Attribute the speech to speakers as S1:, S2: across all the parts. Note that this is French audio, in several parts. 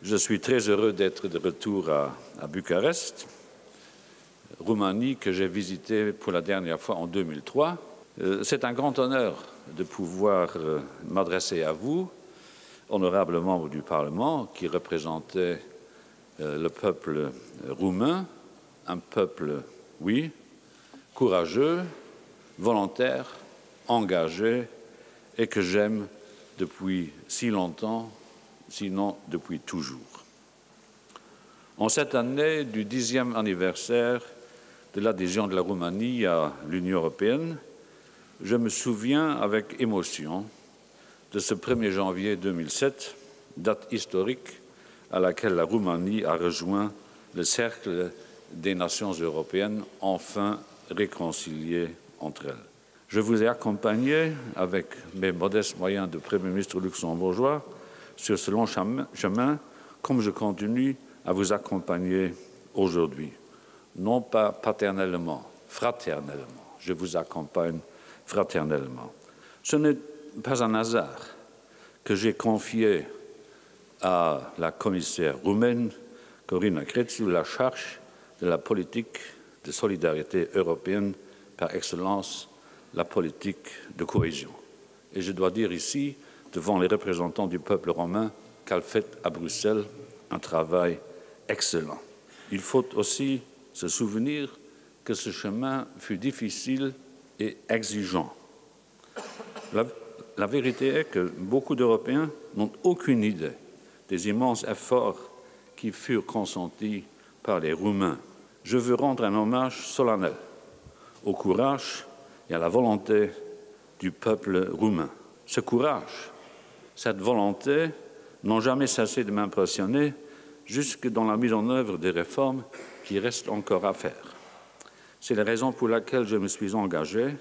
S1: Je suis très heureux d'être de retour à Bucarest, Roumanie, que j'ai visitée pour la dernière fois en 2003. C'est un grand honneur de pouvoir m'adresser à vous, honorables membres du Parlement, qui représentez le peuple roumain, un peuple, oui, courageux, volontaire, engagé et que j'aime depuis si longtemps, sinon depuis toujours. En cette année du 10e anniversaire de l'adhésion de la Roumanie à l'Union européenne, je me souviens avec émotion de ce 1er janvier 2007, date historique à laquelle la Roumanie a rejoint le cercle des nations européennes enfin réconciliées entre elles. Je vous ai accompagné avec mes modestes moyens de Premier ministre luxembourgeois sur ce long chemin, comme je continue à vous accompagner aujourd'hui. Non pas paternellement, fraternellement. Je vous accompagne fraternellement. Ce n'est pas un hasard que j'ai confié à la commissaire roumaine, Corina Crețu, la charge de la politique de solidarité européenne par excellence, la politique de cohésion. Et je dois dire ici, devant les représentants du peuple romain, qu'elle fait à Bruxelles un travail excellent. Il faut aussi se souvenir que ce chemin fut difficile et exigeant. La vérité est que beaucoup d'Européens n'ont aucune idée des immenses efforts qui furent consentis par les Roumains. Je veux rendre un hommage solennel au courage et à la volonté du peuple roumain. Ce courage, cette volonté n'ont jamais cessé de m'impressionner jusque dans la mise en œuvre des réformes qui restent encore à faire. C'est la raison pour laquelle je me suis engagé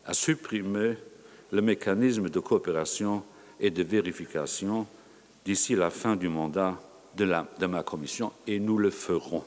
S1: à supprimer le mécanisme de coopération et de vérification d'ici la fin du mandat de ma commission, et nous le ferons.